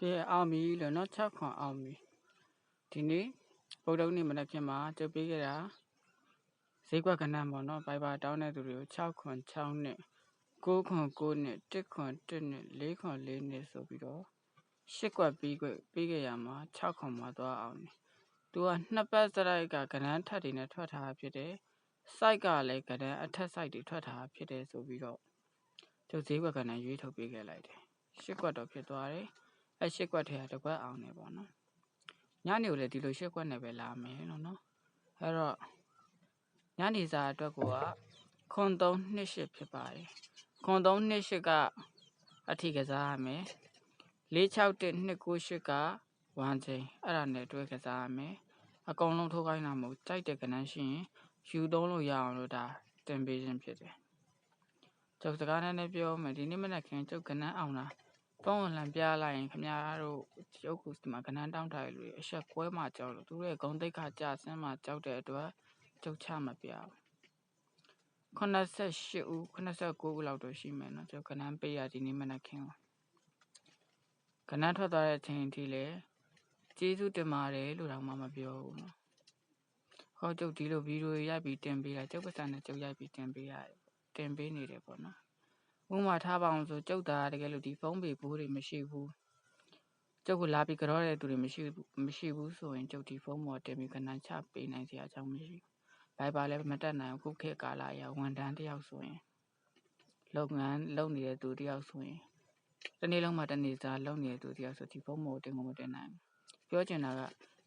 ကဲအောင်ပြီလို့နော်6ခွန်အောင်ပြီဒီနေ့ဗုဒ္ဓနေ့မနက်ခင်းမှာကြုတ်ပေးခဲ့တာဈေးကွက်ကဏ္ဍပေါ့နော်ဘိုင်ဘာတောင်းတဲ့သူတွေကို6ခွန်6နဲ့9ခွန်9နဲ့1ခွန်1နဲ့4ခွန်4နဲ့ဆိုပြီးတော့10ကွက်ပြီးခဲ့ရမှာ6ခွန်မှာသွားအောင်သူကနှစ်ပတ်စရိုက်ကကဏ္ဍထပ်တွေနဲ့ထွက်ထားဖြစ်တယ်စိုက်ကလည်းကဏ္ဍအထက်စိုက်တွေထွက်ထားဖြစ်တယ်ဆိုပြီးတော့ကျုပ်ဈေးကွက်ကဏ္ဍရွေးထုတ်ပေးခဲ့လိုက်တယ်10ကွက်တော့ဖြစ်သွားတယ်10ကွက်ထဲကတစ်ကွက်အောင်နေပေါ့နော်ညနေကိုလည်းဒီလို10ကွက်နဲ့ပဲလာမယ်လို့နော်အဲ့တော့ညနေစာအတွက်ကိုကခွန်328ဖြစ်ပါတယ်ခွန်328ကအထီကစားရမယ်461 298က1ချိန်အဲ့ဒါနဲ့တွဲကစားရမယ်အကုန်လုံးထိုးခိုင်းတာမဟုတ်ကြိုက်တဲ့ကဏ္ဍရှိရင်ယူသုံးလို့ရအောင်လို့ဒါတင်ပေးခြင်းဖြစ်တယ်ကျုပ်စကားနဲ့ပြောမယ်ဒီနေ့မနက်ခင်းကျုပ်ကဏ္ဍအောင်တာပေါင်းလှန်ပြလိုက်ရင်ခင်ဗျားတို့ရုပ်ကူစီမှာကဏ္ဍတောင်းထားရလို့အဆက်ကွဲမှကြောက်လို့သူတို့ရဲ့ဂုံတိတ်ခါကြာဆင်းမှကြောက်တဲ့အတွက်ကျုပ်ချမပြဘူး88ဦး89ဦးလောက်တော့ရှိမယ်နော်ကျုပ်ကဏ္ဍပေးရဒီနေ့မနက်ခင်းကဏ္ဍထွက်သွားတဲ့အချိန်ထိလေကျေးဇူးတင်ပါတယ်လို့တော့မှမပြောဘူးနော်ဟောကျုပ်ဒီလိုဗီဒီယိုရိုက်ပြီးတင်ပေးတာကျုပ်ပတ်စံနဲ့ကျုပ်ရိုက်ပြီးတင်ပေးရတယ်တင်ပေးနေတယ်ပေါ့နော်ဥမာထားပါအောင်ဆိုကျုပ်သားတကယ်လို့ဒီဖုန်းပေဘူးတွေမရှိဘူးကျုပ်ကလာပြီးကြောတဲ့သူတွေမရှိဘူးဆိုရင်ကျုပ်ဒီဖုန်းပေါ်တင်ပြီးကဏ္ဍချပေးနိုင်စရာအကြောင်းမရှိဘူးဘိုင်ဘာလည်းမတက်နိုင်ဘူးခုခေတ်ကာလအရဝန်ထမ်းတယောက်ဆိုရင်လုပ်ငန်းလုပ်နေတဲ့သူတယောက်ဆိုရင်တနေ့လုံးမှတနေ့စားလုပ်နေတဲ့သူတယောက်ဆိုဒီဖုန်းပေါ်တင်ကိုမတင်နိုင်ဘူးပြောချင်တာက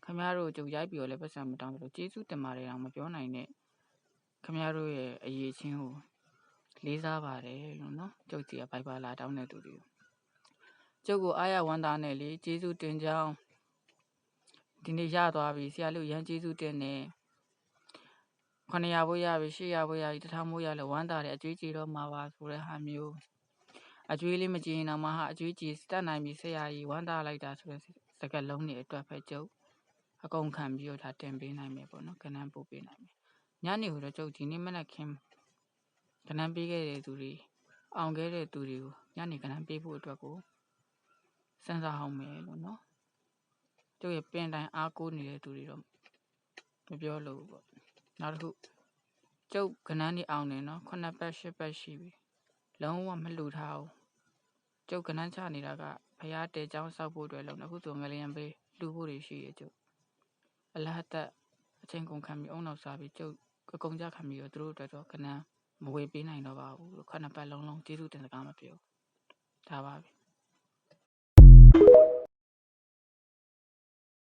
ခင်ဗျားတို့ကျုပ်ရိုက်ပြီးတော့လည်းပတ်စံမတောင်းဘူးကျေးဇူးတင်ပါတယ်တော့မပြောနိုင်နဲ့ခင်ဗျားတို့ရဲ့အရေးချင်းကိုလေးစားပါတယ်လို့နော်ကျုပ်စီကဘိုင်ဘာလာတောင်းတဲ့သူတွေကျုပ်ကိုအားရဝမ်းသာနဲ့လေကျေးဇူးတင်ကြောင်းဒီနေ့ရသွားပြီဆရာလူရန်ကျေးဇူးတင်နေ900ဘိုးရပြီ800ဘိုးရပြီ1000ဘိုးရလဲဝမ်းသာတယ်အကျွေးကြည်တော့မှာပါဆိုတဲ့ဟာမျိုးအကျွေးလေးမကြည်ရင်တော့မှဟာအကျွေးကြည်စတတ်နိုင်ပြီဆရာကြီးဝမ်းသာလိုက်တာဆိုတဲ့စကားလုံးတွေအတွက်ပဲကျုပ်အကုန်ခံပြီးတော့ဒါတင်ပေးနိုင်မယ်ပေါ့နော်ကဏ္ဍပို့ပေးနိုင်မယ်ညနေကိုတော့ကျုပ်ဒီနေ့မနက်ခင်းကဏ္ဍပေးခဲ့တဲ့သူတွေအောင်ခဲ့တဲ့သူတွေကိုညနေကဏ္ဍပေးဖို့အတွက်ကိုစဉ်းစားအောင်မယ်လို့နော်ကျုပ်ရဲ့ပင်တိုင်းအားကိုးနေတဲ့သူတွေတော့မပြောလို့ပေါ့နောက်တစ်ခုကျုပ်ကဏ္ဍနေအောင်နေနော်9ပတ်10ပတ်ရှိပြီလုံးဝမလှူထားဘူးကျုပ်ကဏ္ဍချနေတာကဖျားတဲချောင်းဆောက်ဖို့အတွက်လုံးအခုဆိုငလျင်ပေးလှူဖို့တွေရှိရဲ့ကျုပ်အလားတက်အချင်းကုန်ခံပြီးအုံနောက်စားပြီးကျုပ်အကုန်ကြခံပြီးတော့သူတို့အတွက်တော့ကဏ္ဍမဝေပေးနိုင်တော့ပါဘူး9ပတ်လုံးကျေးဇူးတင်စကားမပြောဒါပါပဲ